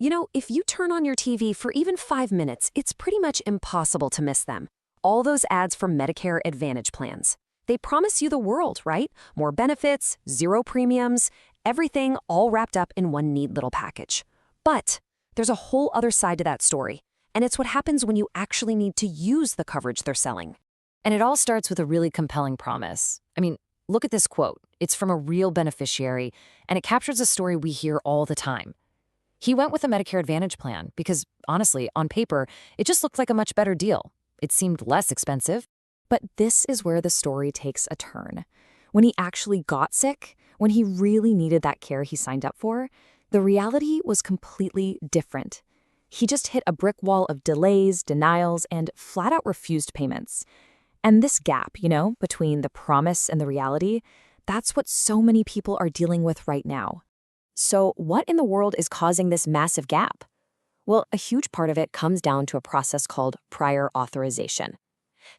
If you turn on your TV for even 5 minutes, it's pretty much impossible to miss them. All those ads for Medicare Advantage plans. They promise you the world, right? More benefits, zero premiums, everything all wrapped up in one neat little package. But there's a whole other side to that story, and it's what happens when you actually need to use the coverage they're selling. And it all starts with a really compelling promise. Look at this quote. It's from a real beneficiary, and it captures a story we hear all the time. He went with a Medicare Advantage plan because, honestly, on paper, it just looked like a much better deal. It seemed less expensive. But this is where the story takes a turn. When he actually got sick, when he really needed that care he signed up for, the reality was completely different. He just hit a brick wall of delays, denials, and flat-out refused payments. And this gap, between the promise and the reality, that's what so many people are dealing with right now. So what in the world is causing this massive gap? Well, a huge part of it comes down to a process called prior authorization.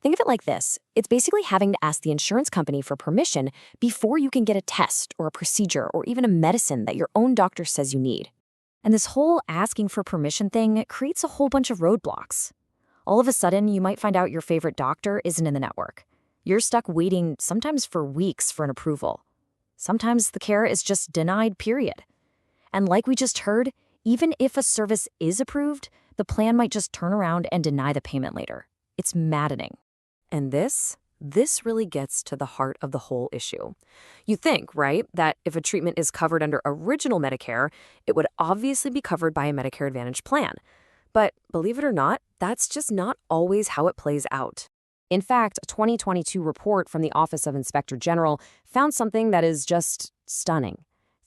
Think of it like this. It's basically having to ask the insurance company for permission before you can get a test or a procedure or even a medicine that your own doctor says you need. And this whole asking for permission thing creates a whole bunch of roadblocks. All of a sudden, you might find out your favorite doctor isn't in the network. You're stuck waiting sometimes for weeks for an approval. Sometimes the care is just denied, period. And like we just heard, even if a service is approved, the plan might just turn around and deny the payment later. It's maddening. And this really gets to the heart of the whole issue. You think, right, that if a treatment is covered under original Medicare, it would obviously be covered by a Medicare Advantage plan. But believe it or not, that's just not always how it plays out. In fact, a 2022 report from the Office of Inspector General found something that is just stunning.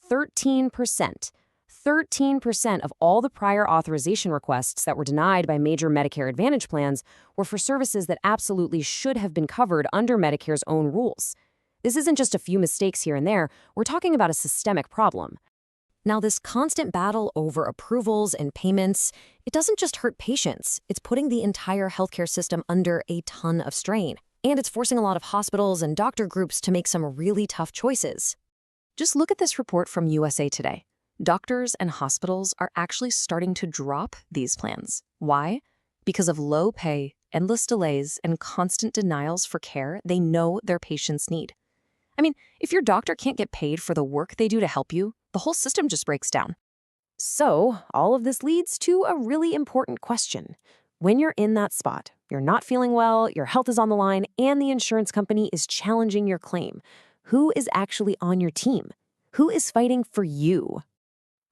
13% of all the prior authorization requests that were denied by major Medicare Advantage plans were for services that absolutely should have been covered under Medicare's own rules. This isn't just a few mistakes here and there. We're talking about a systemic problem. Now, this constant battle over approvals and payments, it doesn't just hurt patients. It's putting the entire healthcare system under a ton of strain. And it's forcing a lot of hospitals and doctor groups to make some really tough choices. Just look at this report from USA Today. Doctors and hospitals are actually starting to drop these plans. Why? Because of low pay, endless delays, and constant denials for care they know their patients need. If your doctor can't get paid for the work they do to help you, the whole system just breaks down. So, all of this leads to a really important question. When you're in that spot, you're not feeling well, your health is on the line, and the insurance company is challenging your claim, who is actually on your team? Who is fighting for you?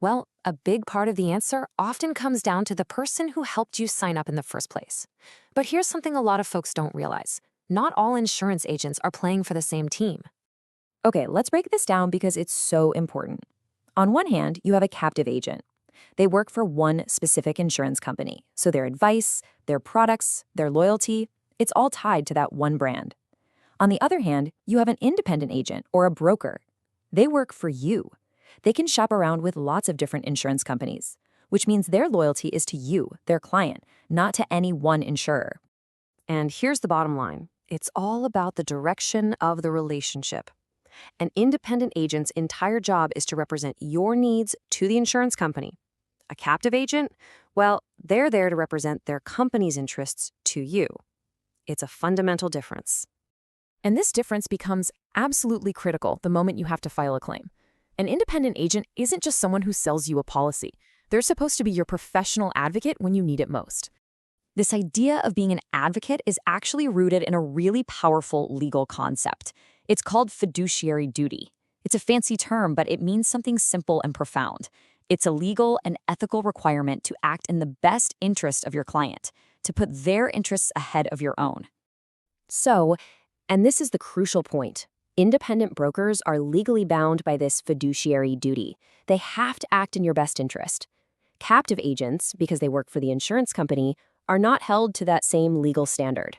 Well, a big part of the answer often comes down to the person who helped you sign up in the first place. But here's something a lot of folks don't realize. Not all insurance agents are playing for the same team. Okay, let's break this down because it's so important. On one hand, you have a captive agent. They work for one specific insurance company, so their advice, their products, their loyalty, it's all tied to that one brand. On the other hand, you have an independent agent or a broker. They work for you. They can shop around with lots of different insurance companies, which means their loyalty is to you, their client, not to any one insurer. And here's the bottom line. It's all about the direction of the relationship. An independent agent's entire job is to represent your needs to the insurance company. A captive agent, well, they're there to represent their company's interests to you. It's a fundamental difference. And this difference becomes absolutely critical the moment you have to file a claim. An independent agent isn't just someone who sells you a policy. They're supposed to be your professional advocate when you need it most. This idea of being an advocate is actually rooted in a really powerful legal concept. It's called fiduciary duty. It's a fancy term, but it means something simple and profound. It's a legal and ethical requirement to act in the best interest of your client, to put their interests ahead of your own. So, and this is the crucial point, independent brokers are legally bound by this fiduciary duty. They have to act in your best interest. Captive agents, because they work for the insurance company, are not held to that same legal standard.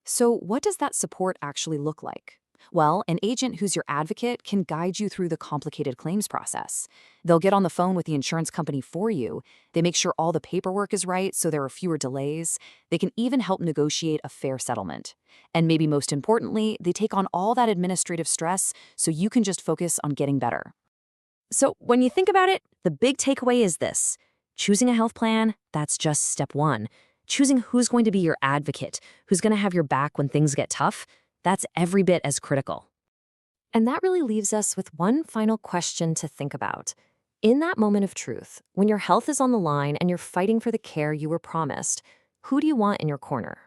So what does that support actually look like? Well, an agent who's your advocate can guide you through the complicated claims process. They'll get on the phone with the insurance company for you. They make sure all the paperwork is right so there are fewer delays. They can even help negotiate a fair settlement. And maybe most importantly, they take on all that administrative stress so you can just focus on getting better. So when you think about it, the big takeaway is this. Choosing a health plan, that's just step one. Choosing who's going to be your advocate, who's going to have your back when things get tough, that's every bit as critical. And that really leaves us with one final question to think about. In that moment of truth, when your health is on the line and you're fighting for the care you were promised, who do you want in your corner?